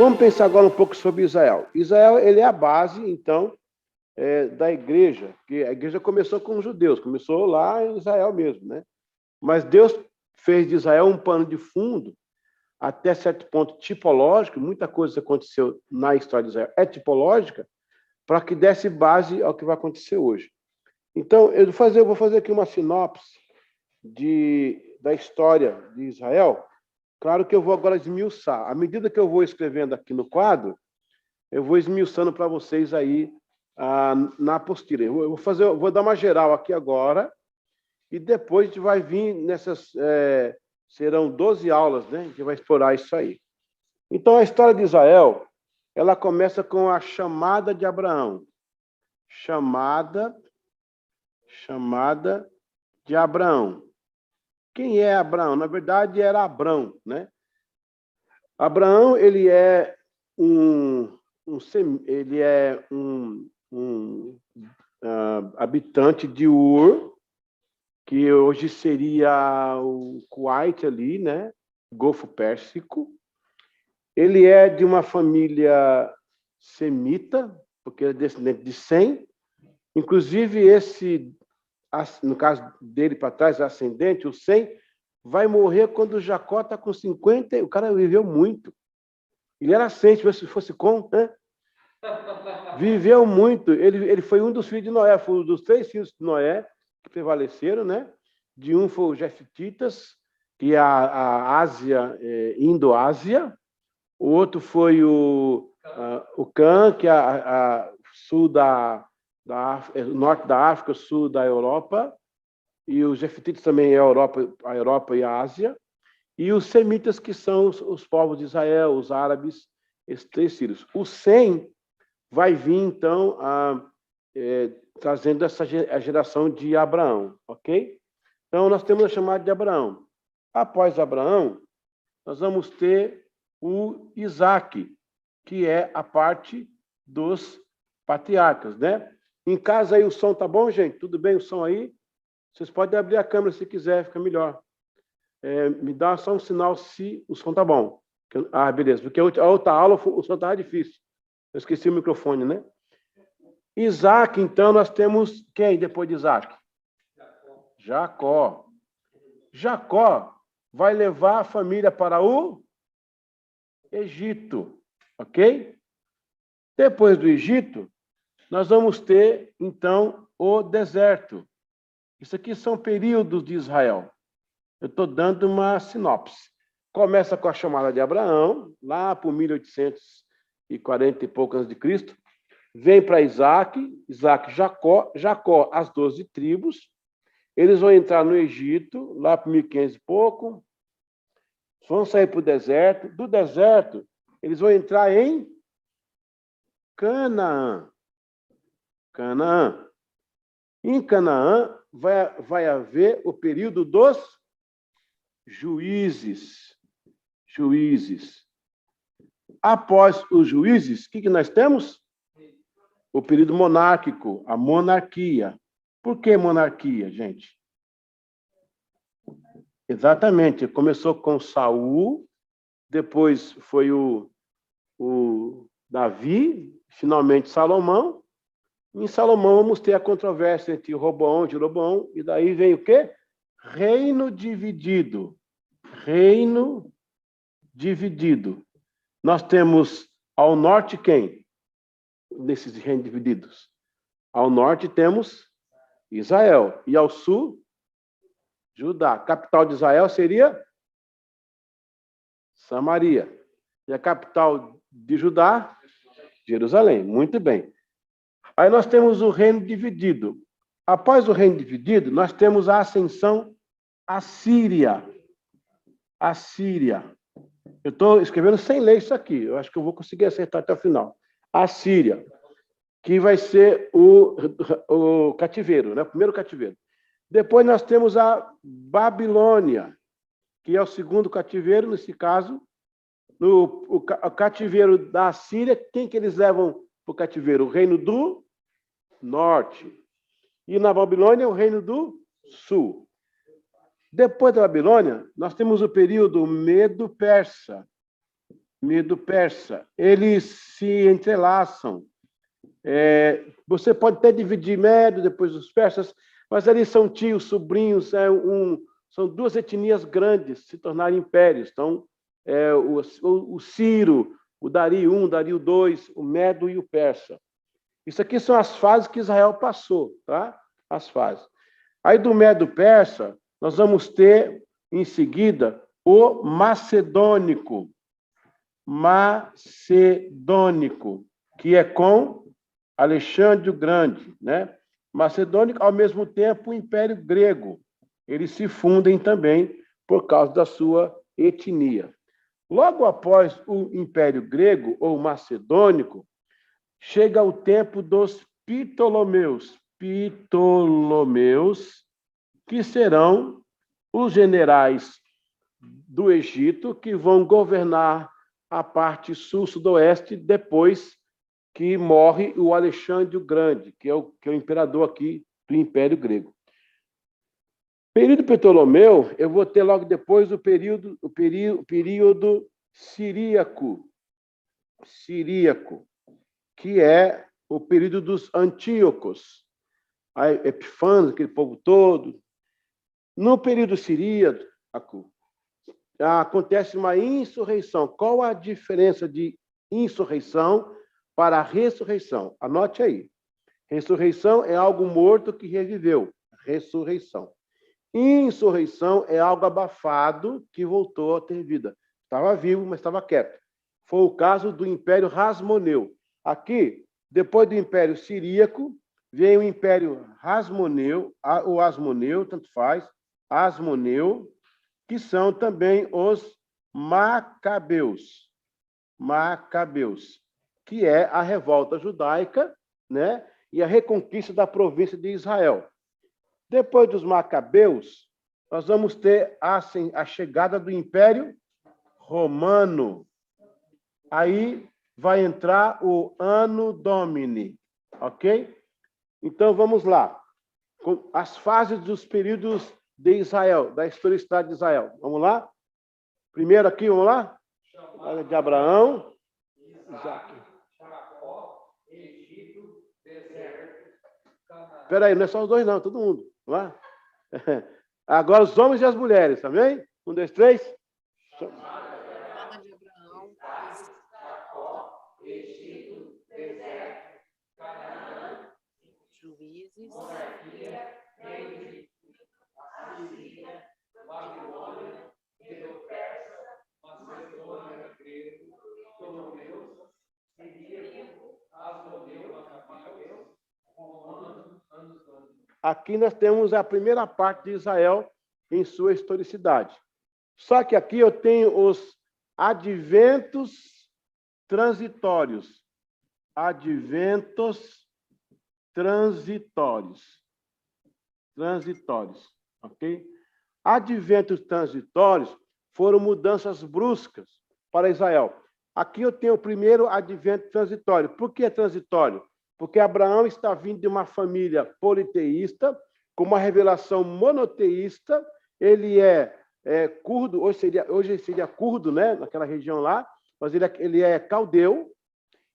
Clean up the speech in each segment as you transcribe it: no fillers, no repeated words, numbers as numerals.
Vamos pensar agora um pouco sobre Israel. Israel, ele é a base, então, da igreja, que a igreja começou com os judeus, começou lá em Israel mesmo, né? Mas Deus fez de Israel um pano de fundo, até certo ponto tipológico, muita coisa aconteceu na história de Israel é tipológica, para que desse base ao que vai acontecer hoje. Então, eu vou fazer aqui uma sinopse da história de Israel. Claro que eu vou agora esmiuçar. À medida que eu vou escrevendo aqui no quadro, eu vou esmiuçando para vocês aí na apostila. Eu vou dar uma geral aqui agora, e depois a gente vai vir nessas... serão 12 aulas, né? A gente vai explorar isso aí. Então, a história de Israel, ela começa com a chamada de Abraão. Chamada de Abraão. Quem é Abraão? Na verdade, era Abrão, né? Abraão, ele é habitante de Ur, que hoje seria o Kuwait ali, né? Golfo Pérsico. Ele é de uma família semita, porque é descendente de Sem. Inclusive, no caso dele para trás, ascendente, o Sem, vai morrer quando Jacó está com 50. O cara viveu muito. Ele era Sem, se fosse com, né? Viveu muito. Ele foi um dos filhos de Noé, foi um dos 3 filhos de Noé que prevaleceram, né? De um foi o Jeftitas, que é a Ásia, Indo-Ásia. O outro foi o Cã, que é sul norte da África, sul da Europa. E os Jeftitas também é a Europa e a Ásia. E os semitas, que são os povos de Israel, os árabes, esses 3 filhos. O Sem vai vir, então, trazendo a geração de Abraão, ok? Então, nós temos a chamada de Abraão. Após Abraão, nós vamos ter o Isaac, que é a parte dos patriarcas, né? Em casa aí o som tá bom, gente? Tudo bem o som aí? Vocês podem abrir a câmera se quiser, fica melhor. Me dá só um sinal se o som tá bom. Beleza, porque a outra aula o som estava difícil. Eu esqueci o microfone, né? Isaac, então, nós temos quem depois de Isaac? Jacó. Jacó vai levar a família para o Egito, ok? Depois do Egito, nós vamos ter, então, o deserto. Isso aqui são períodos de Israel. Eu estou dando uma sinopse. Começa com a chamada de Abraão, lá por 1840 e pouco antes de Cristo. Vem para Isaac, Jacó, as 12 tribos. Eles vão entrar no Egito, lá por 1500 e pouco. Vão sair para o deserto. Do deserto, eles vão entrar em Canaã. Em Canaã, vai haver o período dos juízes. Após os juízes, o que nós temos? O período monárquico, a monarquia. Por que monarquia, gente? Exatamente, começou com Saul, depois foi o Davi, finalmente Salomão. Em Salomão vamos ter a controvérsia entre Roboão e Jeroboão, e daí vem o quê? Reino dividido. Reino dividido. Nós temos ao norte quem? Nesses reinos divididos. Ao norte temos Israel. E ao sul, Judá. A capital de Israel seria Samaria. E a capital de Judá, Jerusalém. Muito bem. Aí nós temos o reino dividido. Após o reino dividido, nós temos a ascensão assíria. Assíria. Eu estou escrevendo sem ler isso aqui. Eu acho que eu vou conseguir acertar até o final. Assíria, que vai ser o cativeiro, né? O primeiro cativeiro. Depois nós temos a Babilônia, que é o segundo cativeiro, nesse caso. O cativeiro da Assíria, quem que eles levam para o cativeiro? O reino do norte. E na Babilônia, o reino do sul. Depois da Babilônia, nós temos o período Medo-Persa. Medo-persa. Eles se entrelaçam. Você pode até dividir Medo, depois os persas, mas eles são tios, sobrinhos, são duas etnias grandes se tornaram impérios. Então, o Ciro, o Dario I, o Dario II, o Medo e o Persa. Isso aqui são as fases que Israel passou, tá? As fases. Aí do Medo-persa, nós vamos ter, em seguida, o Macedônico. Macedônico, que é com Alexandre o Grande, né? Macedônico, ao mesmo tempo, o Império Grego. Eles se fundem também por causa da sua etnia. Logo após o Império Grego, ou Macedônico, chega o tempo dos Ptolomeus. Ptolomeus, que serão os generais do Egito que vão governar a parte sul-sudoeste depois que morre o Alexandre o Grande, que é o imperador aqui do Império Grego. Período Ptolomeu, eu vou ter logo depois o período siríaco, que é o período dos Antíocos, a Epifanes, aquele povo todo. No período siríaco, acontece uma insurreição. Qual a diferença de insurreição para a ressurreição? Anote aí. Ressurreição é algo morto que reviveu. Ressurreição. Insurreição é algo abafado que voltou a ter vida. Estava vivo, mas estava quieto. Foi o caso do Império Hasmoneu. Aqui, depois do Império Siríaco, vem o Império Hasmoneu, ou Asmoneu, tanto faz, Asmoneu, que são também os Macabeus. Macabeus, que é a revolta judaica, né? E a reconquista da província de Israel. Depois dos Macabeus, nós vamos ter a chegada do Império Romano. Aí vai entrar o Anno Domini, ok? Então, vamos lá. As fases dos períodos de Israel, da historicidade de Israel. Vamos lá? Primeiro aqui, vamos lá? De Abraão. Isaac. Espera aí, não é só os dois, não, todo mundo. Vamos lá? Agora os homens e as mulheres, tá bem? 1, 2, 3. Chamada de Abraão, Jacó, Egito, deserto, Canaã, juízes, monarquia, reino, Assíria, Babilônia, Medo-persa, Macedônia, grego, Ptolomeus, siríaco, Asmoneu, Macabeus, romano, anos. Aqui nós temos a primeira parte de Israel em sua historicidade. Só que aqui eu tenho os adventos transitórios. Adventos transitórios. Transitórios, ok? Adventos transitórios foram mudanças bruscas para Israel. Aqui eu tenho o primeiro advento transitório. Por que transitório? Porque Abraão está vindo de uma família politeísta, com uma revelação monoteísta. Ele é curdo, hoje seria curdo, né, naquela região lá, mas ele é caldeu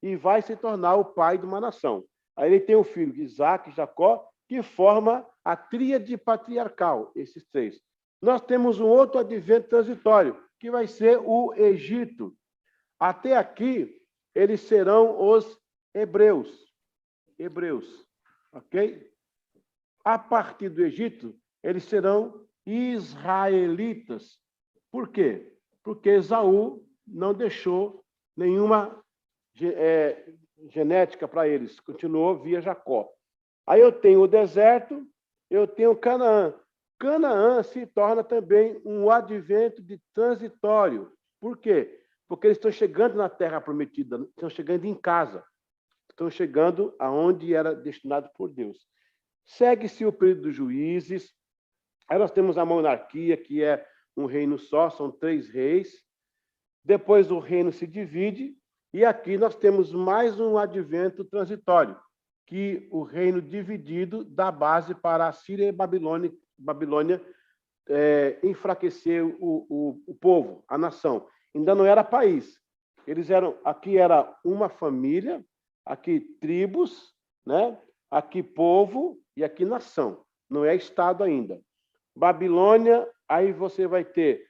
e vai se tornar o pai de uma nação. Aí ele tem o filho Isaac e Jacó, que forma a tríade patriarcal, esses três. Nós temos um outro advento transitório, que vai ser o Egito. Até aqui, eles serão os hebreus, ok? A partir do Egito, eles serão israelitas. Por quê? Porque Esaú não deixou nenhuma genética para eles, continuou via Jacó. Aí eu tenho o deserto, eu tenho Canaã. Canaã se torna também um advento de transitório. Por quê? Porque eles estão chegando na terra prometida, estão chegando em casa. Estão chegando aonde era destinado por Deus. Segue-se o período dos juízes. Aí nós temos a monarquia, que é um reino só, são 3 reis. Depois o reino se divide, e aqui nós temos mais um advento transitório, que o reino dividido dá base para a Síria e Babilônia enfraquecer o povo, a nação. Ainda não era país. Aqui era uma família, aqui tribos, né? Aqui povo e aqui nação. Não é Estado ainda. Babilônia, aí você vai ter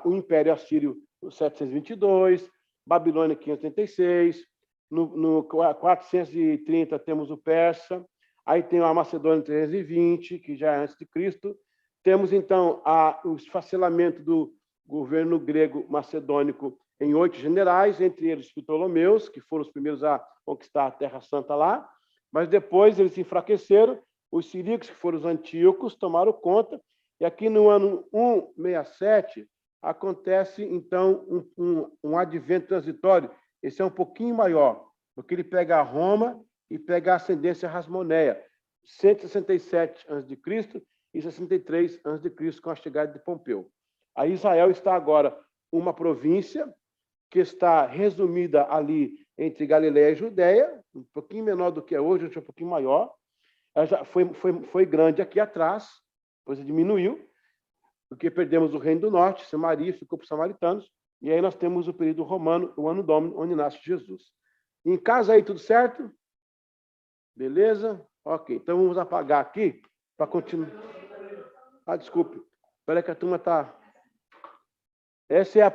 o Império Assírio 722, Babilônia 586, no 430 temos o Persa, aí tem a Macedônia 320, que já é antes de Cristo. Temos, então, o esfacelamento do governo grego macedônico em 8 generais, entre eles os Ptolomeus, que foram os primeiros a conquistar a Terra Santa lá, mas depois eles se enfraqueceram, os siríacos, que foram os antíocos, tomaram conta, e aqui no ano 167 acontece, então, um advento transitório. Esse é um pouquinho maior, porque ele pega Roma e pega a ascendência rasmoneia, 167 a.C. e 63 a.C., com a chegada de Pompeu. Aí Israel está agora uma província que está resumida ali entre Galileia e Judéia, um pouquinho menor do que é hoje, um pouquinho maior. Ela já foi grande aqui atrás, depois diminuiu, porque perdemos o Reino do Norte, Samaria ficou para os samaritanos, e aí nós temos o período romano, o Ano Domini, onde nasce Jesus. Em casa aí, tudo certo? Beleza? Ok, então vamos apagar aqui para continuar. Ah, desculpe. Espera que a turma está... Essa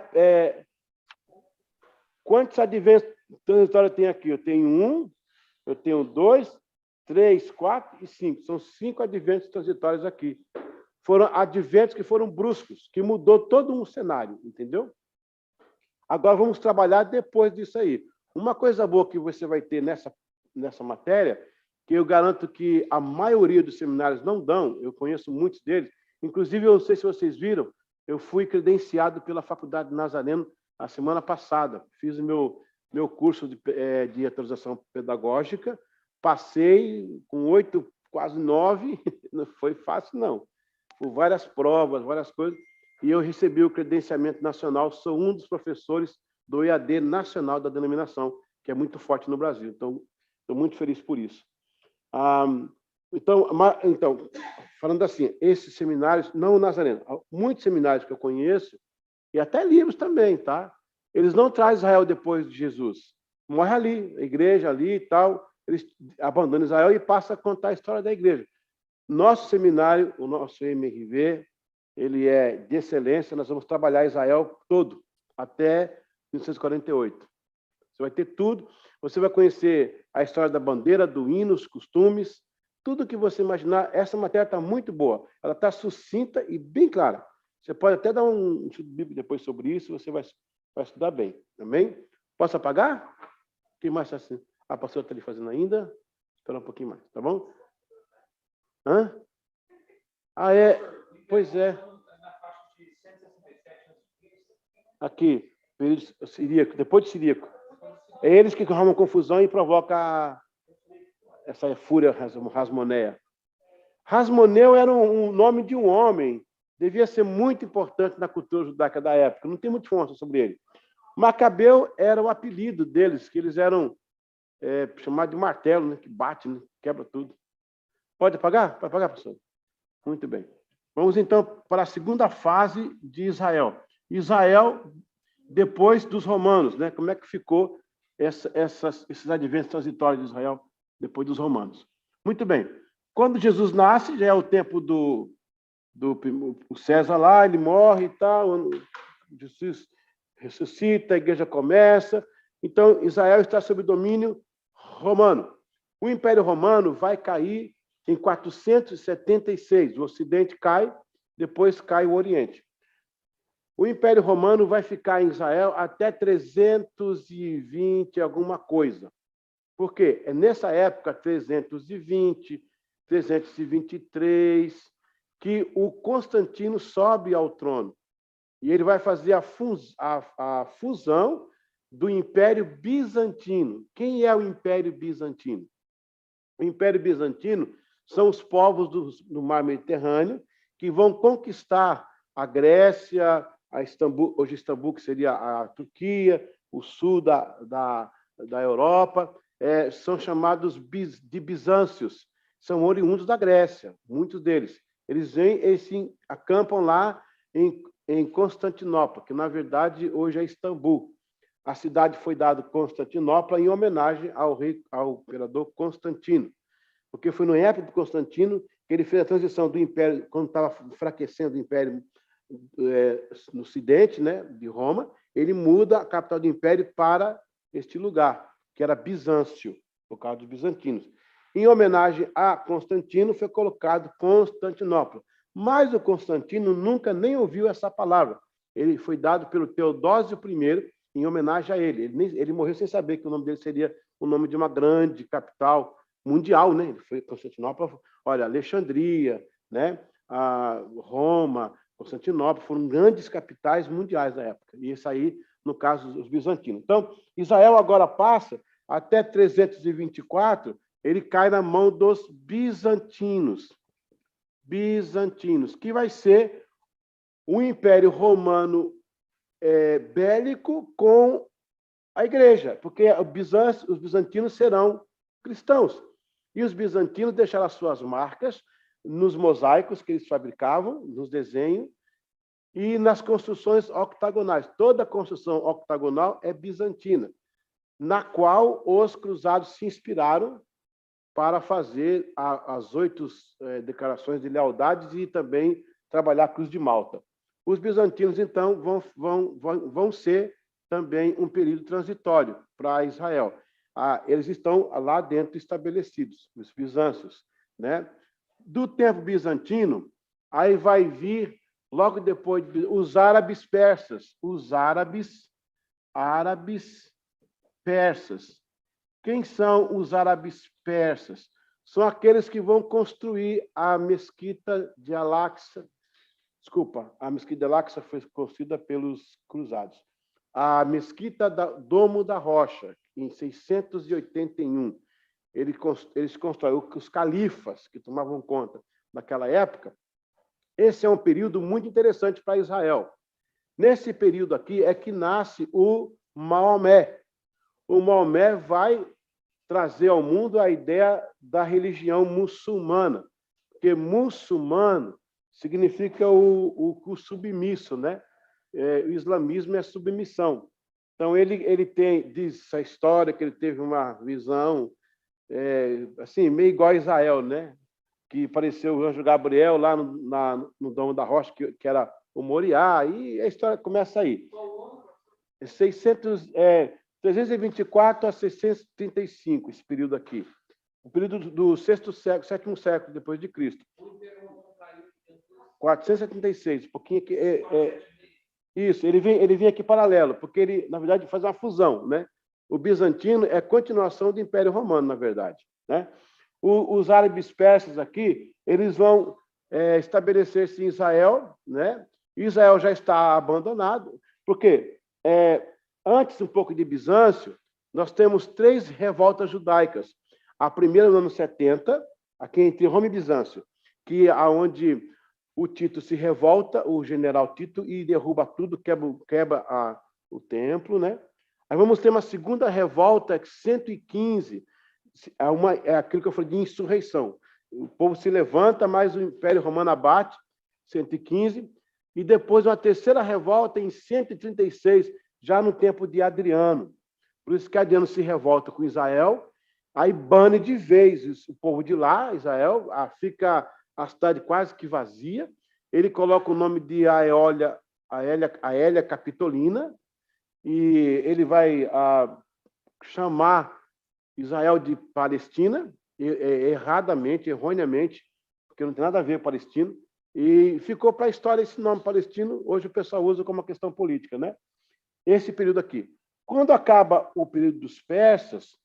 Quantos adventos transitórios tem aqui? Eu tenho 1, eu tenho 2, 3, 4 e 5. São 5 adventos transitórios aqui. Foram adventos que foram bruscos, que mudou todo um cenário, entendeu? Agora vamos trabalhar depois disso aí. Uma coisa boa que você vai ter nessa matéria, que eu garanto que a maioria dos seminários não dão, eu conheço muitos deles, inclusive, eu não sei se vocês viram, eu fui credenciado pela Faculdade de Nazareno a semana passada. Fiz o meu curso de atualização pedagógica, passei com 8, quase 9, não foi fácil, não. Por várias provas, várias coisas, e eu recebi o credenciamento nacional, sou um dos professores do EAD nacional da denominação, que é muito forte no Brasil. Então, estou muito feliz por isso. Então, falando assim, esses seminários, não o Nazareno, muitos seminários que eu conheço, e até livros também, tá? Eles não trazem Israel depois de Jesus. Morre ali, a igreja ali e tal, eles abandonam Israel e passam a contar a história da igreja. Nosso seminário, o nosso MRV, ele é de excelência, nós vamos trabalhar Israel todo, até 1948. Você vai ter tudo, você vai conhecer a história da bandeira, do hino, os costumes, tudo que você imaginar. Essa matéria está muito boa, ela está sucinta e bem clara. Você pode até dar um estudo bíblico depois sobre isso, você vai estudar bem, amém? Posso apagar? O que mais está assim? A pastora está ali fazendo ainda? Espera um pouquinho mais, tá bom? Hã? Ah, é? Pois é. Aqui, período siríaco, depois de siríaco. É eles que arrumam confusão e provocam essa fúria rasmoneia. Rasmoneu era um nome de um homem, devia ser muito importante na cultura judaica da época, não tem muita informação sobre ele. Macabeu era o apelido deles, que eles eram chamados de martelo, né, que bate, né, quebra tudo. Pode apagar? Pode apagar, professor? Muito bem. Vamos, então, para a segunda fase de Israel. Israel, depois dos romanos, né? Como é que ficou esses adventos transitórios de Israel depois dos romanos? Muito bem. Quando Jesus nasce, já é o tempo do César lá, ele morre e tal, Jesus ressuscita, a igreja começa. Então, Israel está sob domínio romano. O Império Romano vai cair em 476. O Ocidente cai, depois cai o Oriente. O Império Romano vai ficar em Israel até 320 alguma coisa. Por quê? É nessa época, 320, 323, que o Constantino sobe ao trono. E ele vai fazer a fusão do Império Bizantino. Quem é o Império Bizantino? O Império Bizantino são os povos do Mar Mediterrâneo que vão conquistar a Grécia, a Istambul, hoje Istambul, que seria a Turquia, o sul da Europa, são chamados de bizâncios, são oriundos da Grécia, muitos deles. Eles se acampam lá em Constantinopla, que na verdade hoje é Istambul. a cidade foi dada Constantinopla em homenagem ao imperador Constantino, porque foi na época de Constantino que ele fez a transição do império, quando estava enfraquecendo o império no ocidente, né, de Roma, ele muda a capital do império para este lugar, que era Bizâncio, por causa dos bizantinos. Em homenagem a Constantino, foi colocado Constantinopla. Mas o Constantino nunca nem ouviu essa palavra. Ele foi dado pelo Teodósio I em homenagem a ele. Ele morreu sem saber que o nome dele seria o nome de uma grande capital mundial, né? Ele foi Constantinopla, olha, Alexandria, né? Roma, Constantinopla, foram grandes capitais mundiais da época. E isso aí, no caso, os bizantinos. Então, Israel agora passa, até 324, ele cai na mão dos bizantinos. Bizantinos, que vai ser um império romano bélico com a igreja, porque os bizantinos serão cristãos. E os bizantinos deixaram as suas marcas nos mosaicos que eles fabricavam, nos desenhos, e nas construções octagonais. Toda construção octagonal é bizantina, na qual os cruzados se inspiraram para fazer as 8 declarações de lealdade e também trabalhar a Cruz de Malta. Os bizantinos, então, vão ser também um período transitório para Israel. Eles estão lá dentro estabelecidos, os bizâncios, né? Do tempo bizantino, aí vai vir, logo depois, os árabes persas. Os árabes persas. Quem são os árabes persas? São aqueles que vão construir a mesquita de Al-Aqsa. Desculpa, a mesquita de Al-Aqsa foi construída pelos cruzados. A mesquita Domo da Rocha, em 681. Eles construíram os califas que tomavam conta naquela época. Esse é um período muito interessante para Israel. Nesse período aqui é que nasce o Maomé. O Maomé vai trazer ao mundo a ideia da religião muçulmana, porque muçulmano significa o submisso, né? O islamismo é submissão. Então, ele diz essa história que ele teve uma visão assim, meio igual a Israel, né? Que apareceu o anjo Gabriel lá no Domo da Rocha, que era o Moriá, e a história começa aí. 324 a 635, esse período aqui. O período do 6º século, 7º século depois de Cristo. 476, um pouquinho aqui. Isso, ele vem aqui paralelo, porque ele, na verdade, faz uma fusão, né? O bizantino é continuação do Império Romano, na verdade, né? Os árabes persas aqui, eles vão estabelecer-se em Israel, né? Israel já está abandonado, porque antes um pouco de Bizâncio, nós temos 3 revoltas judaicas. A primeira no ano 70, aqui entre Roma e Bizâncio, que é onde o Tito se revolta, o general Tito, e derruba tudo, quebra o templo, né? Aí vamos ter uma segunda revolta, 115, é aquilo que eu falei de insurreição. O povo se levanta, mas o Império Romano abate, 115, e depois uma terceira revolta em 136, já no tempo de Adriano. Por isso que Adriano se revolta com Israel, aí bane de vez o povo de lá, Israel, fica a cidade quase que vazia. Ele coloca o nome de Aélia Capitolina, e ele vai chamar Israel de Palestina, erroneamente, porque não tem nada a ver com Palestino, e ficou para a história esse nome Palestino, hoje o pessoal usa como uma questão política, né? Esse período aqui. Quando acaba o período dos persas,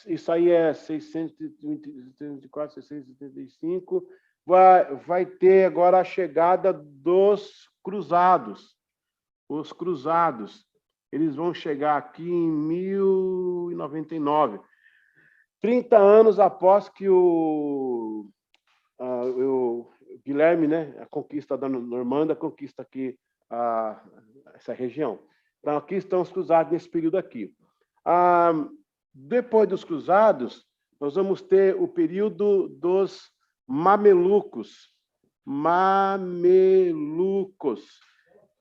isso aí é 634, 675, vai ter agora a chegada dos cruzados. Os cruzados, eles vão chegar aqui em 1099, 30 anos após que o Guilherme, né, a conquista da Normanda, conquista aqui essa região. Então, aqui estão os cruzados nesse período aqui. Depois dos cruzados, nós vamos ter o período dos mamelucos. Mamelucos,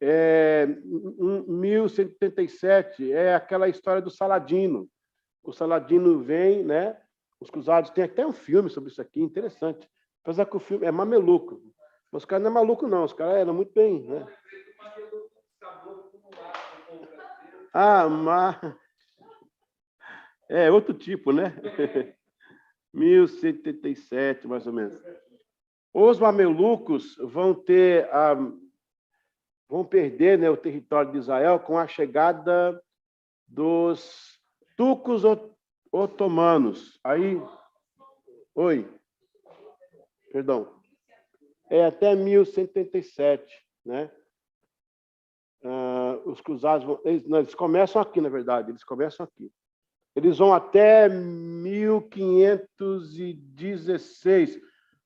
1187 é aquela história do Saladino. O Saladino vem, né? Os cruzados, tem até um filme sobre isso aqui, interessante. Apesar que o filme é mameluco. Os caras não é maluco, não. Os caras eram muito bem, né? Mas... É outro tipo, né? 1187, mais ou menos. Os mamelucos vão perder, né, o território de Israel com a chegada dos turcos otomanos. Aí, perdão. Até 1187, né? Os cruzados eles começam aqui, na verdade, eles começam aqui. Eles vão até 1516,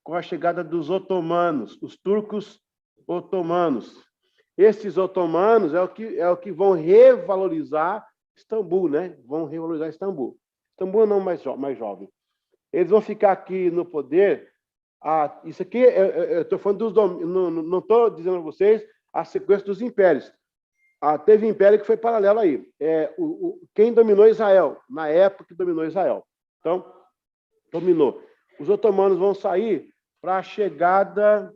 com a chegada dos otomanos, os turcos otomanos. Esses otomanos é o que vão revalorizar Istambul, né? Vão revalorizar Istambul. Istambul não mais jovem. Eles vão ficar aqui no poder. Isso aqui, eu estou falando dos domínios, não estou dizendo a vocês a sequência dos impérios. Teve império que foi paralelo aí. Quem dominou Israel? Na época que dominou Israel. Então, dominou. Os otomanos vão sair para a chegada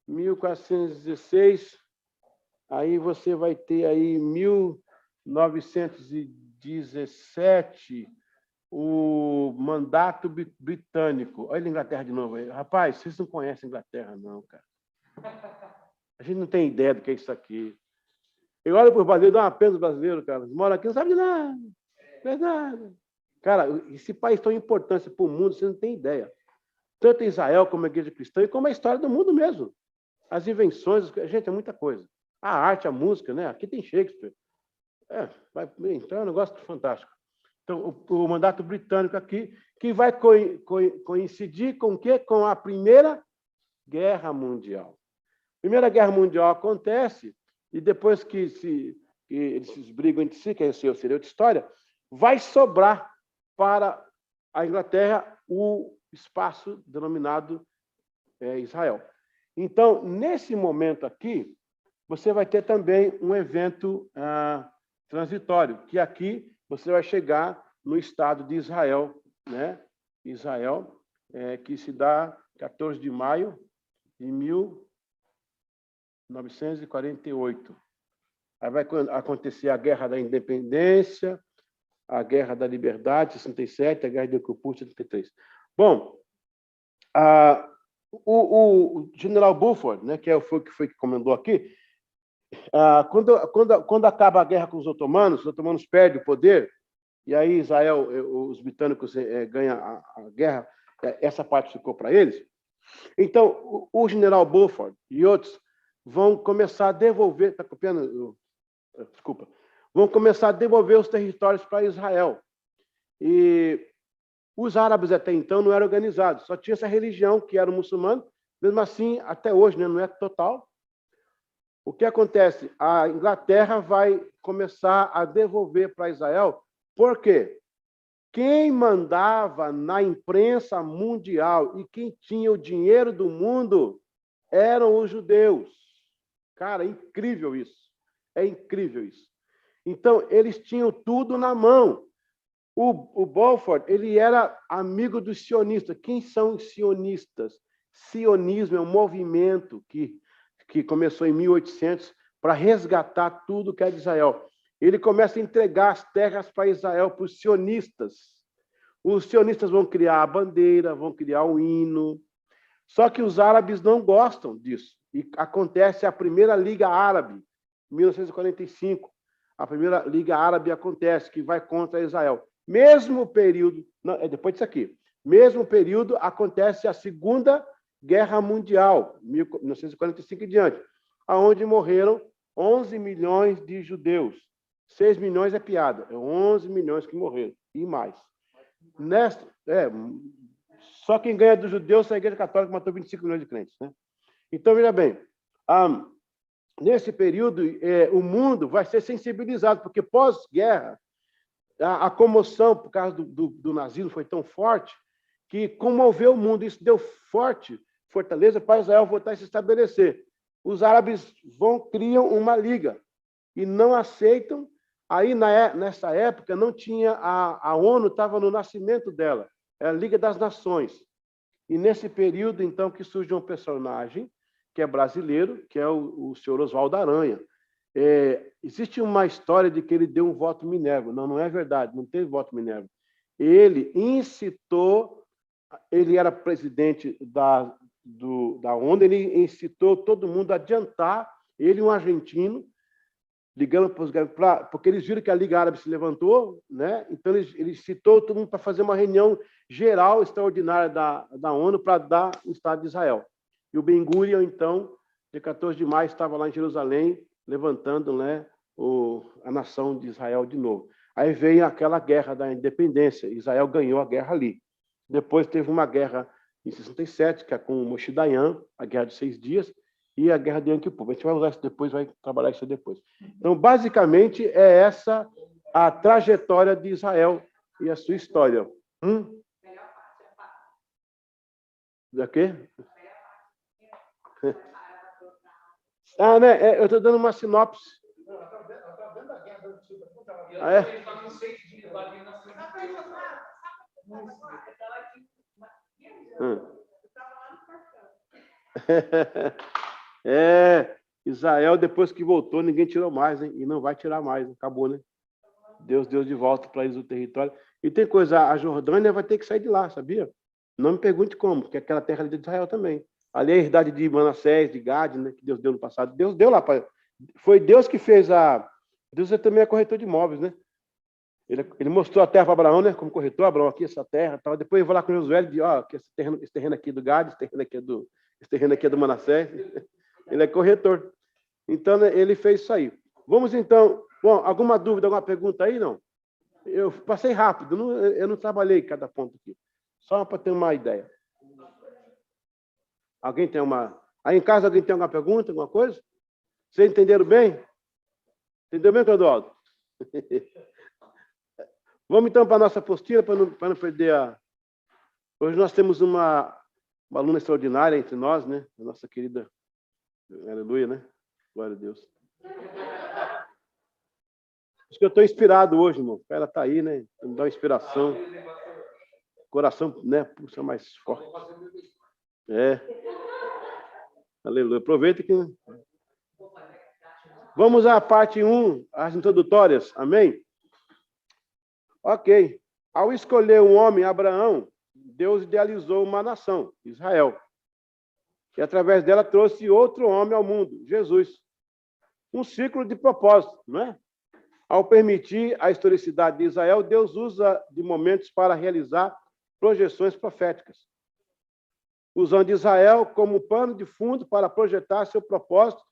1416. Aí você vai ter aí 1917 o mandato britânico. Olha a Inglaterra de novo aí. Rapaz, vocês não conhecem a Inglaterra, não, cara. A gente não tem ideia do que é isso aqui. Eu olho para os brasileiros, dá uma pena dos brasileiros, cara. Eles moram aqui, não sabem de nada. Não é nada. Cara, esse país tão importante para o mundo, você não tem ideia. Tanto Israel como a igreja cristã e como a história do mundo mesmo. As invenções, gente, é muita coisa. A arte, a música, né? Aqui tem Shakespeare. Então é um negócio fantástico. Então, o mandato britânico aqui, que vai coincidir com o quê? Com a Primeira Guerra Mundial. A Primeira Guerra Mundial acontece e depois que eles se brigam entre si, que esse seria outra história, vai sobrar para a Inglaterra o espaço denominado Israel. Então, nesse momento aqui, você vai ter também um evento transitório, que aqui você vai chegar no Estado de Israel, né? Israel, que se dá 14 de maio de 1948. Aí vai acontecer a Guerra da Independência, a Guerra da Liberdade, 67, a Guerra de Yom 73. Bom, o general Buford, né, que foi que comandou aqui, quando acaba a guerra com os otomanos perdem o poder, e aí Israel, os britânicos ganham a guerra, essa parte ficou para eles. Então, o general Buford e outros vão começar a devolver, está copiando? Desculpa. Vão começar a devolver os territórios para Israel. E os árabes até então não eram organizados, só tinha essa religião que era o muçulmano, mesmo assim, até hoje, né, não é total. O que acontece? A Inglaterra vai começar a devolver para Israel, por quê? Quem mandava na imprensa mundial e quem tinha o dinheiro do mundo eram os judeus. Cara, é incrível isso. É incrível isso. Então, eles tinham tudo na mão. O Balfour, ele era amigo dos sionistas. Quem são os sionistas? Sionismo é um movimento que começou em 1800 para resgatar tudo que é de Israel. Ele começa a entregar as terras para Israel, para os sionistas. Os sionistas vão criar a bandeira, vão criar o hino. Só que os árabes não gostam disso. E acontece a Primeira Liga Árabe, em 1945. A Primeira Liga Árabe acontece, que vai contra Israel. Mesmo período, não, depois disso aqui, mesmo período acontece a Segunda Guerra Mundial, 1945 e diante, onde morreram 11 milhões de judeus. 6 milhões é piada, é 11 milhões que morreram, e mais. Só quem ganha dos judeus é a Igreja Católica, que matou 25 milhões de crentes. Né? Então, veja bem, nesse período, o mundo vai ser sensibilizado, porque pós-guerra, a comoção por causa do nazismo foi tão forte que comoveu o mundo. Isso deu fortaleza para Israel voltar a se estabelecer. os árabes criam uma liga e não aceitam. Aí, nessa época, não tinha a ONU, estava no nascimento dela, é a Liga das Nações. E nesse período, então, que surge um personagem que é brasileiro, que é o senhor Oswaldo Aranha. Existe uma história de que ele deu um voto Minerva. Não, não é verdade, não teve voto Minerva. Ele incitou, ele era presidente da ONU, ele incitou todo mundo a adiantar, ele um argentino, ligando porque eles viram que a Liga Árabe se levantou, né? Então ele citou todo mundo para fazer uma reunião geral extraordinária da ONU para dar o Estado de Israel. E o Ben Gurion, então, dia 14 de maio, estava lá em Jerusalém, levantando, né, a nação de Israel de novo. Aí veio aquela guerra da independência, Israel ganhou a guerra ali. Depois teve uma guerra em 67, que é com Moshe Dayan, a Guerra dos 6 Dias, e a Guerra de Yom Kippur. A gente vai usar isso depois, vai trabalhar isso depois. Então, basicamente, é essa a trajetória de Israel e a sua história. Da quê? Né? Eu estou dando uma sinopse. Israel, depois que voltou, ninguém tirou mais, hein? E não vai tirar mais, acabou, né? Deus deu de volta para eles o território. E tem coisa, a Jordânia vai ter que sair de lá, sabia? Não me pergunte como, porque aquela terra ali é de Israel também. Ali é a herdade de Manassés, de Gade, né, que Deus deu no passado. Deus deu lá. Foi Deus que fez a... Deus também é corretor de imóveis, né? Ele mostrou a terra para Abraão, né? Como corretor, Abraão, aqui, essa terra. Tal. Depois eu vou lá com Josué e diz, que esse terreno aqui é do Gade, esse terreno aqui é do Manassés. Ele é corretor. Então, né, ele fez isso aí. Vamos, então... Bom, alguma dúvida, alguma pergunta aí, não? Eu passei rápido, eu não trabalhei cada ponto aqui. Só para ter uma ideia. Alguém tem uma... Aí em casa alguém tem alguma pergunta, alguma coisa? Vocês entenderam bem? Entendeu bem, Clodoaldo? Vamos então para a nossa apostila, para não perder a... Hoje nós temos uma aluna extraordinária entre nós, né? A nossa querida... Aleluia, né? Glória a Deus. Acho que eu estou inspirado hoje, irmão. Ela está aí, né? Me dá uma inspiração. Coração, né? Puxa mais forte. Aleluia. Aproveita que... Vamos à parte 1, as introdutórias. Amém? Ok. Ao escolher um homem, Abraão, Deus idealizou uma nação, Israel. E através dela trouxe outro homem ao mundo, Jesus. Um ciclo de propósito, não é? Ao permitir a historicidade de Israel, Deus usa de momentos para realizar projeções proféticas, usando Israel como pano de fundo para projetar seu propósito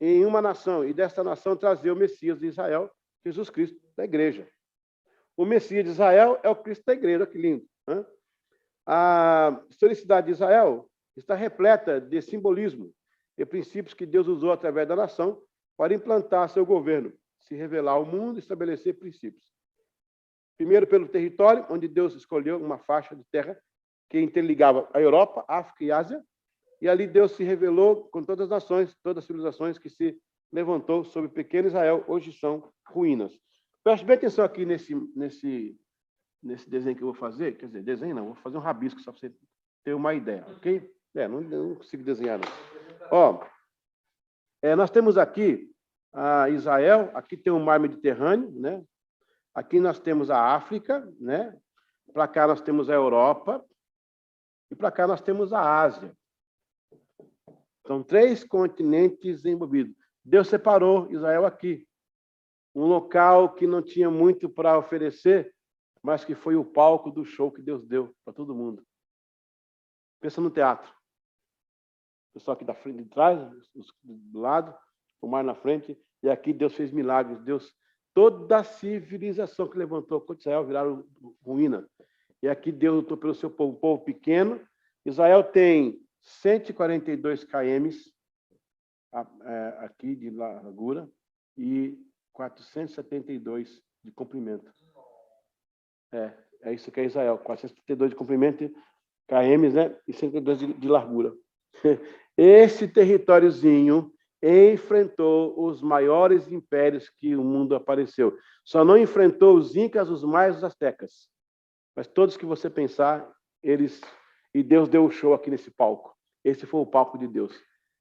em uma nação, e desta nação trazer o Messias de Israel, Jesus Cristo, da igreja. O Messias de Israel é o Cristo da igreja, que lindo. Né? A historicidade de Israel está repleta de simbolismo e princípios que Deus usou através da nação para implantar seu governo, se revelar ao mundo e estabelecer princípios. Primeiro, pelo território, onde Deus escolheu uma faixa de terra que interligava a Europa, África e Ásia, e ali Deus se revelou com todas as nações, todas as civilizações que se levantou sobre o pequeno Israel, hoje são ruínas. Preste bem atenção aqui nesse desenho que eu vou fazer, quer dizer, desenho não, vou fazer um rabisco só para você ter uma ideia, ok? Não consigo desenhar, não. Nós temos aqui Israel, aqui tem o mar Mediterrâneo, né? Aqui nós temos a África, né? Para cá nós temos a Europa e para cá nós temos a Ásia. São 3 continentes envolvidos. Deus separou Israel aqui, um local que não tinha muito para oferecer, mas que foi o palco do show que Deus deu para todo mundo. Pensa no teatro. O pessoal aqui da frente, de trás, do lado, o mar na frente, e aqui Deus fez milagres. Toda a civilização que levantou contra Israel viraram ruína. E aqui Deus lutou pelo seu povo, um povo pequeno. Israel tem 142 km aqui de largura e 472 de comprimento. É isso que é Israel, 472 de comprimento, km, né? E 172 de largura. Esse territóriozinho enfrentou os maiores impérios que o mundo apareceu. Só não enfrentou os incas, os maias e os astecas. Mas todos que você pensar, eles... E Deus deu o show aqui nesse palco. Esse foi o palco de Deus.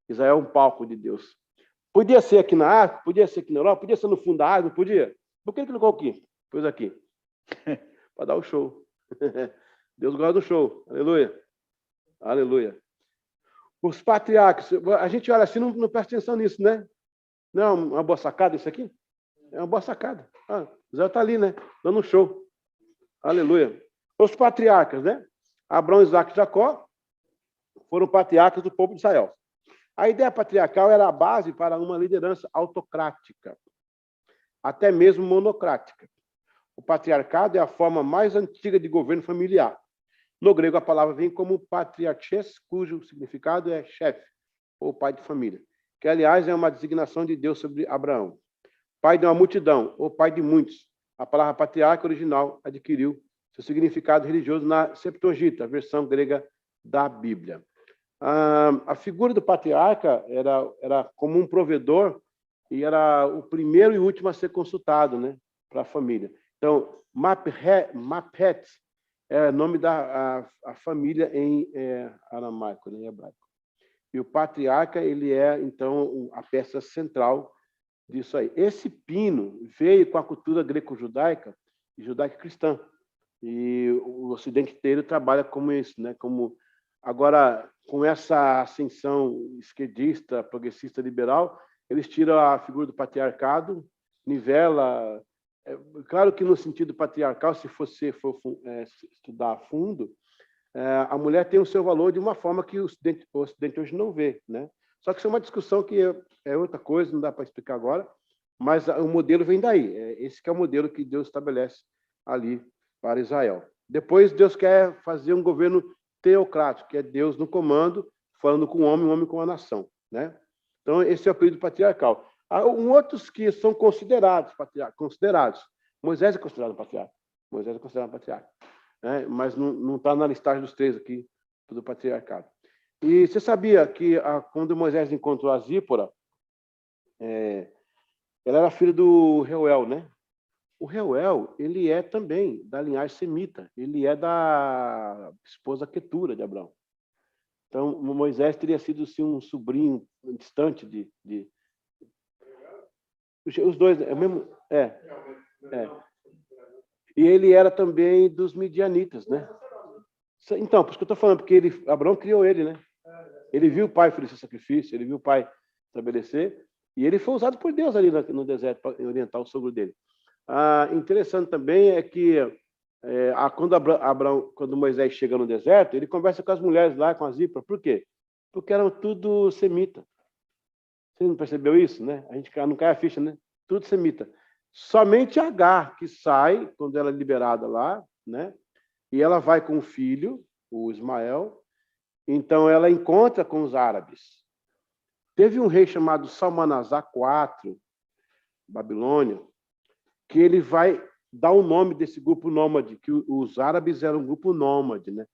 Israel é um palco de Deus. Podia ser aqui na África, podia ser aqui na Europa, podia ser no fundo da água, podia. Por que ele colocou aqui? Pôs aqui. Para dar o show. Deus gosta do show. Aleluia. Aleluia. Os patriarcas, a gente olha assim, não presta atenção nisso, né? Não é uma boa sacada isso aqui? É uma boa sacada. Israel está ali, né? Dando um show. Aleluia. Os patriarcas, né? Abraão, Isaac e Jacó foram patriarcas do povo de Israel. A ideia patriarcal era a base para uma liderança autocrática, até mesmo monocrática. O patriarcado é a forma mais antiga de governo familiar. No grego, a palavra vem como patriarches, cujo significado é chefe, ou pai de família, que, aliás, é uma designação de Deus sobre Abraão. Pai de uma multidão, ou pai de muitos. A palavra patriarca original adquiriu seu significado religioso na Septuaginta, a versão grega da Bíblia. A figura do patriarca era como um provedor e era o primeiro e último a ser consultado, né, para a família. Então, Maphet é o nome da a família em aramaico, né, em hebraico. E o patriarca, ele é, então, a peça central disso aí. Esse pino veio com a cultura greco-judaica e judaico-cristã. E o Ocidente inteiro trabalha como isso, né? Como agora, com essa ascensão esquerdista, progressista, liberal, eles tiram a figura do patriarcado, nivela. Claro que no sentido patriarcal, se você for estudar a fundo, a mulher tem o seu valor de uma forma que o Ocidente hoje não vê, né? Só que isso é uma discussão que é outra coisa, não dá para explicar agora, mas o modelo vem daí. Esse que é o modelo que Deus estabelece ali para Israel. Depois, Deus quer fazer um governo teocrático, que é Deus no comando, falando com o homem com a nação, né? Então, esse é o período patriarcal. Há outros que são considerados patriarcas. Moisés é considerado patriarca. Moisés é considerado patriarca, né? Mas não está na listagem dos 3 aqui do patriarcado. E você sabia que quando Moisés encontrou a Zípora, ela era filha do Reuel, né? O Reuel, ele é também da linhagem semita. Ele é da esposa Quetura de Abraão. Então, Moisés teria sido assim, um sobrinho distante de... Os dois, é o mesmo... E ele era também dos midianitas, né? Então, por isso que eu estou falando, porque Abraão criou ele, né? Ele viu o pai oferecer sacrifício, ele viu o pai estabelecer, e ele foi usado por Deus ali no deserto para orientar o sogro dele. Interessante também é que quando Moisés chega no deserto, ele conversa com as mulheres lá, com a Zípora. Por quê? Porque eram tudo semita. Você não percebeu isso, né? A gente não cai a ficha, né? Tudo semita. Somente Agar, que sai, quando ela é liberada lá, né? E ela vai com o filho, o Ismael. Então, ela encontra com os árabes. Teve um rei chamado Salmanasar IV, Babilônia, que ele vai dar o nome desse grupo nômade, que os árabes eram um grupo nômade, né?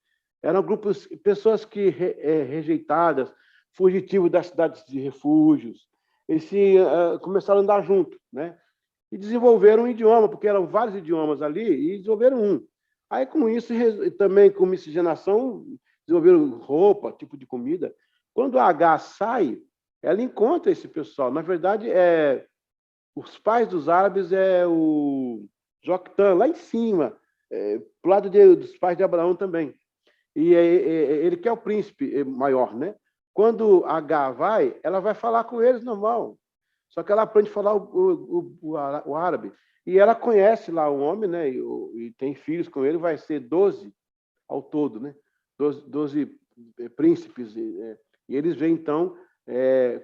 Eram grupos, pessoas que rejeitadas, fugitivos das cidades de refúgios, eles começaram a andar junto, né? E desenvolveram um idioma, porque eram vários idiomas ali, e desenvolveram um. Aí, com isso, também com miscigenação, desenvolveram roupa, tipo de comida. Quando a H sai, ela encontra esse pessoal. Na verdade, os pais dos árabes é o Joctã, lá em cima, pro lado dos pais de Abraão também. E ele que é o príncipe maior, né? Quando H vai, ela vai falar com eles normal. Só que ela aprende a falar o árabe. E ela conhece lá o homem, né? E tem filhos com ele, vai ser 12 ao todo, né? 12 príncipes. E eles vêm, então,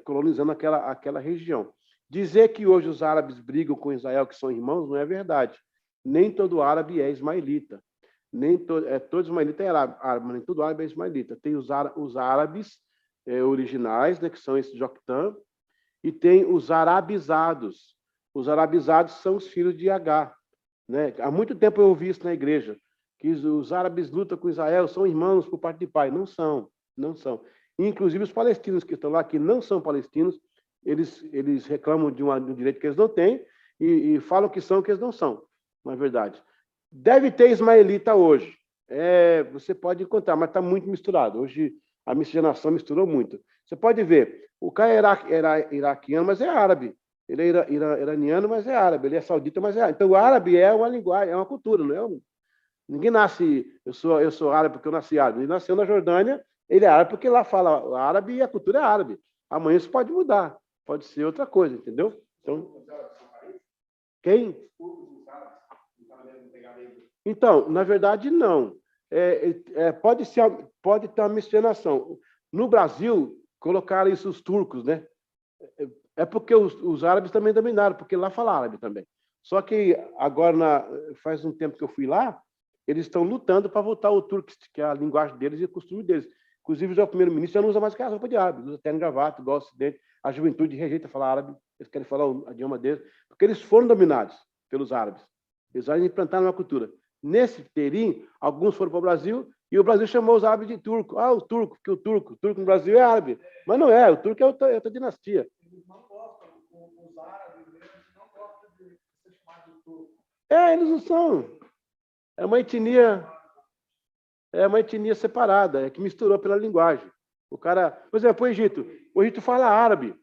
colonizando aquela região. Dizer que hoje os árabes brigam com Israel, que são irmãos, não é verdade. Nem todo árabe é ismaelita. Todo ismaelita é árabe, mas nem todo árabe é ismaelita. Tem os árabes originais, né, que são esses Joctã, e tem os arabizados. Os arabizados são os filhos de Agar, né? Há muito tempo eu ouvi isso na igreja, que os árabes lutam com Israel, são irmãos por parte de pai. Não são, não são. Inclusive os palestinos que estão lá, que não são palestinos, eles reclamam de um direito que eles não têm e falam que são o que eles não são, na verdade. Deve ter ismaelita hoje. Você pode encontrar, mas está muito misturado. Hoje a miscigenação misturou muito. Você pode ver, o cara era iraquiano, mas é árabe. Ele é iraniano, mas é árabe. Ele é saudita, mas é árabe. Então, o árabe é uma linguagem, é uma cultura, não é? Ninguém nasce, eu sou árabe porque eu nasci árabe. Ele nasceu na Jordânia, ele é árabe porque lá fala árabe e a cultura é árabe. Amanhã isso pode mudar, pode ser outra coisa, entendeu? Então, quem? Então, na verdade, não. Pode ter uma miscigenação. No Brasil, colocaram isso os turcos, né? É porque os árabes também dominaram, porque lá fala árabe também. Só que agora, faz um tempo que eu fui lá, eles estão lutando para voltar ao turco, que é a linguagem deles e o costume deles. Inclusive, já o primeiro-ministro já não usa mais que a roupa de árabe, usa terno e gravata, igual ao Ocidente. A juventude rejeita falar árabe, eles querem falar o idioma deles, porque eles foram dominados pelos árabes. Eles já implantaram uma cultura. Nesse terim, alguns foram para o Brasil e o Brasil chamou os árabes de turco. Ah, o turco, porque o turco no Brasil é árabe. Mas não é, o turco é outra dinastia. Eles não gostam, os árabes, eles não gostam de ser chamados de turco. Eles não são. É uma etnia separada, que misturou pela linguagem. O cara, por exemplo, o Egito fala árabe.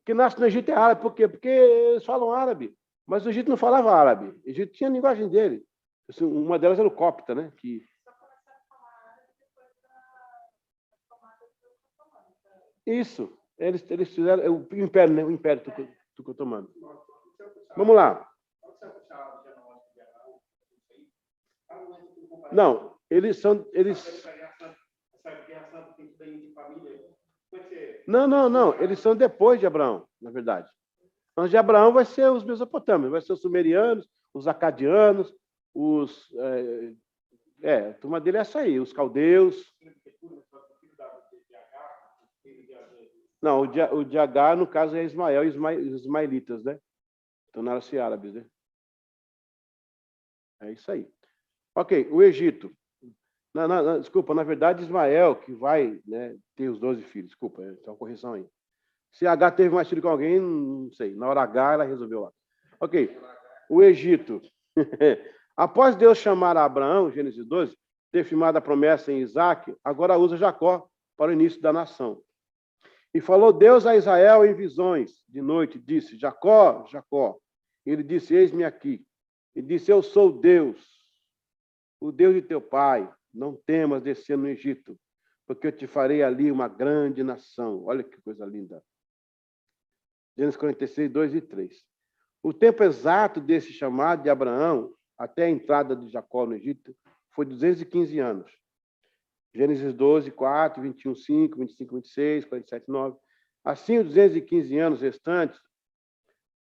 Quem nasce no Egito é árabe, por quê? Porque eles falam árabe. Mas o Egito não falava árabe. O Egito tinha a linguagem dele. Uma delas era o copta, né? Isso. Eles fizeram o Império, né? O Império Turco-Otomano. Vamos lá. Não, eles são... Não. Eles são depois de Abraão, na verdade. Antes de Abraão vai ser os mesopotâmios, vai ser os sumerianos, os acadianos, a turma dele é essa aí, os caldeus. Não, o de Agar, no caso, é Ismael e os ismaelitas, né? Tornaram-se árabes, né? É isso aí. Ok, o Egito. Desculpa, na verdade, Ismael, que vai, né, ter os 12 filhos. Desculpa, é uma correção aí. Se H teve mais filho com alguém, não sei. Na hora H, ela resolveu lá. Ok. O Egito. Após Deus chamar a Abraão, Gênesis 12, ter firmado a promessa em Isaac, agora usa Jacó para o início da nação. E falou Deus a Israel em visões de noite, disse, Jacó, Jacó. Ele disse, eis-me aqui. E disse, eu sou Deus, o Deus de teu pai. Não temas descer no Egito, porque eu te farei ali uma grande nação. Olha que coisa linda. Gênesis 46, 2 e 3. O tempo exato desse chamado de Abraão, até a entrada de Jacó no Egito, foi 215 anos. Gênesis 12, 4, 21, 5, 25, 26, 47, 9. Assim, os 215 anos restantes,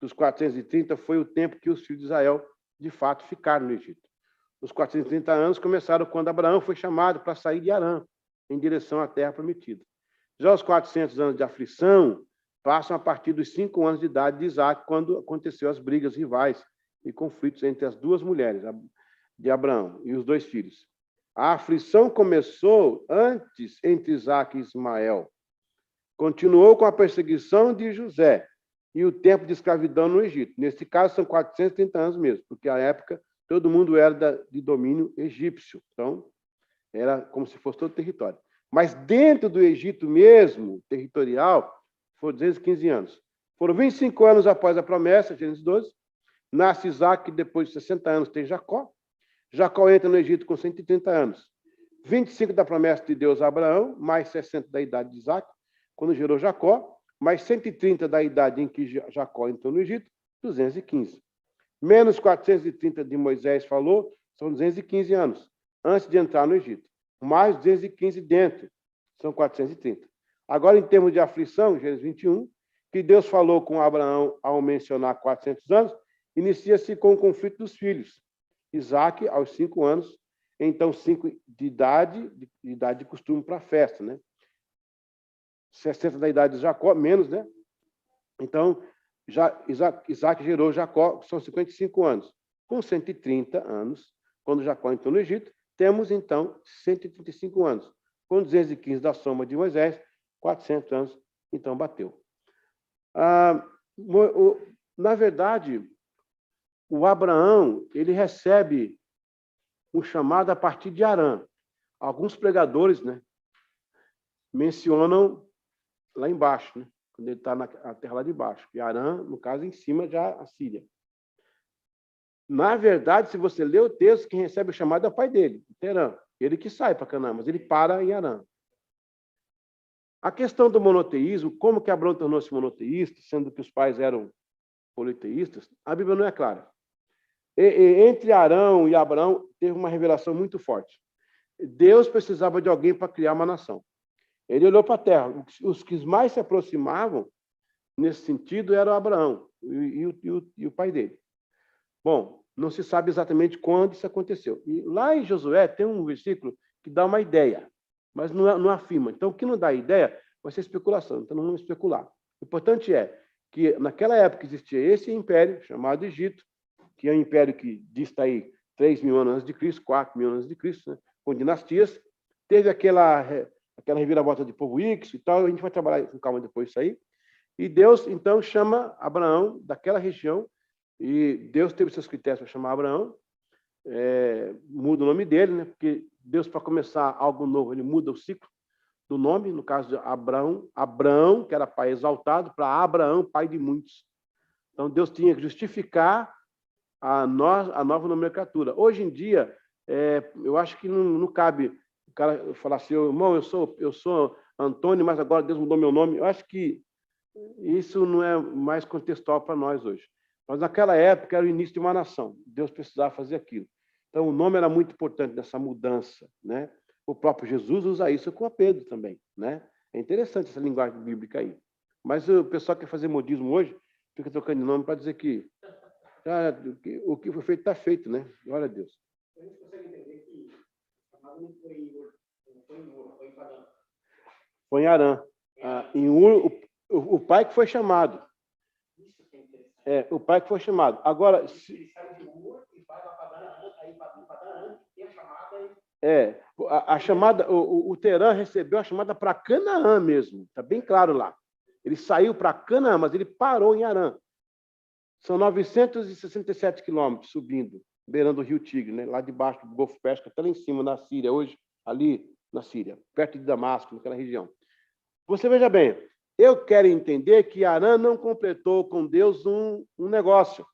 dos 430, foi o tempo que os filhos de Israel, de fato, ficaram no Egito. Os 430 anos começaram quando Abraão foi chamado para sair de Harã, em direção à terra prometida. Já os 400 anos de aflição passam a partir dos 5 anos de idade de Isaac, quando aconteceu as brigas rivais e conflitos entre as duas mulheres de Abraão e os 2 filhos. A aflição começou antes entre Isaac e Ismael. Continuou com a perseguição de José e o tempo de escravidão no Egito. Nesse caso, são 430 anos mesmo, porque à época todo mundo era de domínio egípcio. Então, era como se fosse todo território. Mas dentro do Egito mesmo, territorial, foram 215 anos. Foram 25 anos após a promessa, Gênesis 12, nasce Isaac, depois de 60 anos tem Jacó. Jacó entra no Egito com 130 anos. 25 da promessa de Deus a Abraão, mais 60 da idade de Isaac, quando gerou Jacó, mais 130 da idade em que Jacó entrou no Egito, 215. Menos 430 de Moisés falou, são 215 anos, antes de entrar no Egito. Mais 215 dentro, são 430. Agora, em termos de aflição, Gênesis 21, que Deus falou com Abraão ao mencionar 400 anos, inicia-se com o conflito dos filhos. Isaac, aos 5 anos, então 5 de idade de costume para a festa, né? 60 da idade de Jacó, menos, né? Então, Isaac gerou Jacó, são 55 anos. Com 130 anos, quando Jacó entrou no Egito, temos, então, 135 anos. Com 215 da soma de Moisés, 400 anos, então bateu. Na verdade, o Abraão, ele recebe um chamado a partir de Harã. Alguns pregadores, né, mencionam lá embaixo, né, quando ele está na terra lá de baixo. E Harã, no caso, em cima já a Síria. Na verdade, se você ler o texto, quem recebe o chamado é o pai dele, Terã. Ele que sai para Canaã, mas ele para em Harã. A questão do monoteísmo, como que Abraão tornou-se monoteísta, sendo que os pais eram politeístas, a Bíblia não é clara. Entre Arão e Abraão, teve uma revelação muito forte. Deus precisava de alguém para criar uma nação. Ele olhou para a terra. Os que mais se aproximavam, nesse sentido, eram Abraão e o pai dele. Bom, não se sabe exatamente quando isso aconteceu. E lá em Josué tem um versículo que dá uma ideia, mas não afirma. Então, o que não dá ideia vai ser especulação. Então, não vamos especular. O importante é que, naquela época, existia esse império, chamado Egito, que é um império que diz aí 3.000 anos antes de Cristo, 4.000 anos antes de Cristo, né, com dinastias. Teve aquela reviravolta de povo X e tal. A gente vai trabalhar com calma depois isso aí. E Deus, então, chama Abraão daquela região. E Deus teve seus critérios para chamar Abraão, muda o nome dele, né? Porque Deus, para começar algo novo, ele muda o ciclo do nome, no caso de Abraão, que era pai exaltado, para Abraão, pai de muitos. Então, Deus tinha que justificar a nova nomenclatura. Hoje em dia, eu acho que não cabe o cara falar assim, irmão, eu sou Antônio, mas agora Deus mudou meu nome. Eu acho que isso não é mais contextual para nós hoje. Mas naquela época era o início de uma nação. Deus precisava fazer aquilo. Então, o nome era muito importante nessa mudança, né? O próprio Jesus usa isso com a Pedro também, né? É interessante essa linguagem bíblica aí. Mas o pessoal que quer fazer modismo hoje fica trocando de nome para dizer que o que foi feito está feito, né? Glória a Deus. A gente consegue entender que a chamada não foi em Ur, foi em Padã. Foi em Harã. Em Ur, o pai que foi chamado. O pai que foi chamado. Agora, ele sai de Ur e vai para Padã, aí Padã tem a chamada. A chamada, o Terã recebeu a chamada para Canaã mesmo. Está bem claro lá. Ele saiu para Canaã, mas ele parou em Harã. São 967 quilômetros subindo, beirando o rio Tigre, né? Lá debaixo do Golfo Pérsico, até lá em cima, na Síria, hoje, ali na Síria, perto de Damasco, naquela região. Você veja bem, eu quero entender que Harã não completou com Deus um negócio.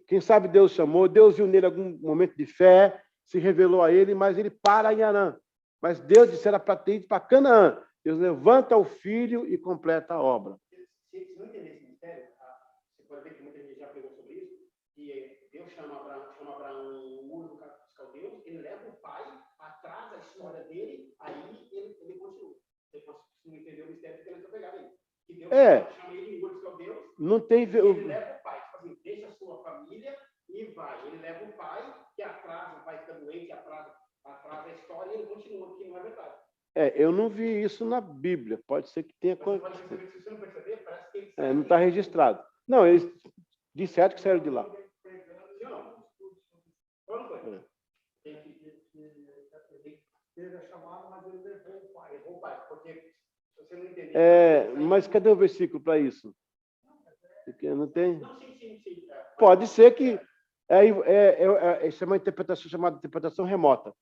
Quem sabe Deus chamou, Deus viu nele algum momento de fé, se revelou a ele, mas ele para em Harã. Mas Deus disse era para ter ido para Canaã. Deus levanta o filho e completa a obra. Se não entender esse mistério, você pode ver que muita gente já pregou sobre isso, que Deus chama Abraão Ur dos Caldeus, ele leva o pai, atrasa a história dele, aí ele continua. Você não entendeu o mistério que ele está pegando aí. Que Deus chama ele em Ur dos Caldeus, não tem... ele leva o pai, tipo assim, deixa a sua família e vai. Ele leva o pai, que atrasa, o pai fica doente, atrasa a história, e ele continua, porque não é verdade. Eu não vi isso na Bíblia. Pode ser que tenha... Pode perceber, se você não perceber, parece que ele não está registrado. Não, eles disseram que saíram de lá. Teve a chamada, mas ele levou o pai. Porque se você não entender... mas cadê o versículo para isso? Não tem? Não, sim. Pode ser que... Isso é uma interpretação chamada interpretação remota.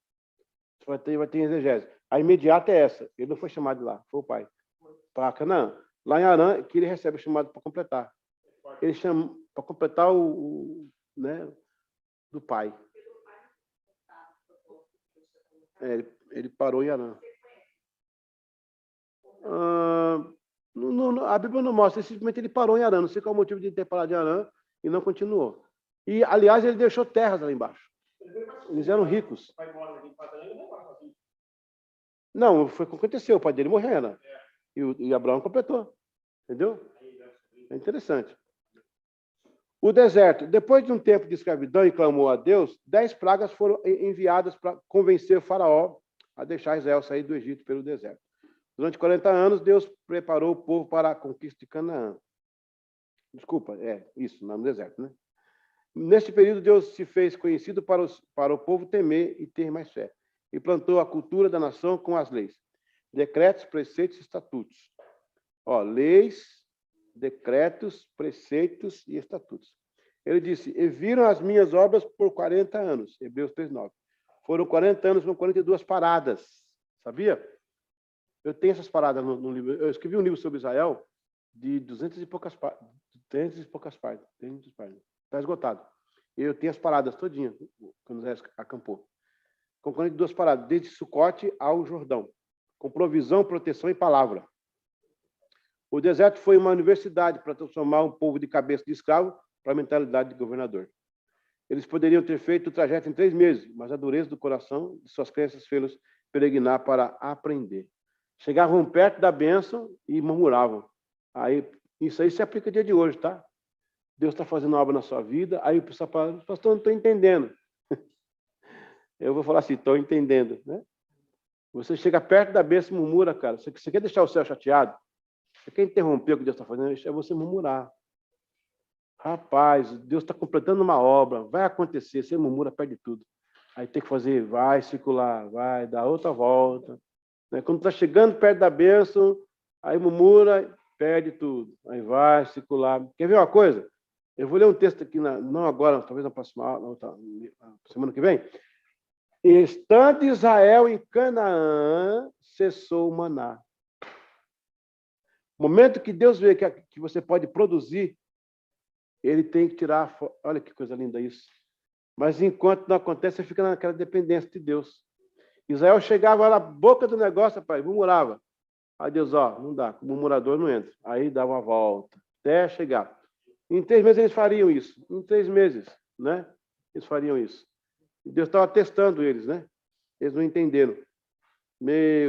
Vai ter exegese. A imediata é essa. Ele não foi chamado de lá, foi o pai. Para Canaã. Lá em Harã, que ele recebe o chamado para completar. Ele chama para completar né, do pai. Ele parou em Harã. A Bíblia não mostra, simplesmente ele parou em Harã. Não sei qual é o motivo de ele ter parado em Harã e não continuou. E, aliás, ele deixou terras lá embaixo. Eles eram ricos. Não, foi o que aconteceu. O pai dele morreu, né? E Abraão completou. Entendeu? É interessante. O deserto. Depois de um tempo de escravidão e clamou a Deus, 10 pragas foram enviadas para convencer o faraó a deixar Israel sair do Egito pelo deserto. Durante 40 anos, Deus preparou o povo para a conquista de Canaã. Desculpa, isso, no deserto, né? Neste período, Deus se fez conhecido para o povo temer e ter mais fé. E plantou a cultura da nação com as leis, decretos, preceitos e estatutos. Leis, decretos, preceitos e estatutos. Ele disse, e viram as minhas obras por 40 anos, Hebreus 3:9. Foram 40 anos com 42 paradas, sabia? Eu tenho essas paradas no livro. Eu escrevi um livro sobre Israel de 200 e poucas páginas. Está esgotado. Eu tenho as paradas todinhas, quando Zé acampou. Com 42 paradas, desde Sucote ao Jordão, com provisão, proteção e palavra. O deserto foi uma universidade para transformar um povo de cabeça de escravo para a mentalidade de governador. Eles poderiam ter feito o trajeto em 3 meses, mas a dureza do coração de suas crenças fez-los peregrinar para aprender. Chegavam perto da bênção e murmuravam. Isso aí se aplica ao dia de hoje, tá? Deus está fazendo obra na sua vida, aí o pessoal fala, pastor, não estou entendendo. Eu vou falar assim, estou entendendo, né? Você chega perto da bênção e murmura, cara. Você quer deixar o céu chateado? Você quer interromper o que Deus está fazendo? É você murmurar. Rapaz, Deus está completando uma obra, vai acontecer, você murmura, perde tudo. Aí tem que fazer, vai circular, vai dar outra volta. Né? Quando está chegando perto da bênção, aí murmura, perde tudo. Aí vai circular. Quer ver uma coisa? Eu vou ler um texto aqui, não agora, talvez na próxima, semana que vem. Estando Israel em Canaã, cessou o maná. No momento que Deus vê que você pode produzir, ele tem que tirar... Olha que coisa linda isso. Mas enquanto não acontece, você fica naquela dependência de Deus. Israel chegava na boca do negócio, rapaz, murmurava. Aí Deus, não dá, o murmurador não entra. Aí dá uma volta, até chegar. Em 3 meses eles fariam isso. Em 3 meses, né? Eles fariam isso. E Deus estava testando eles, né? Eles não entenderam. Meu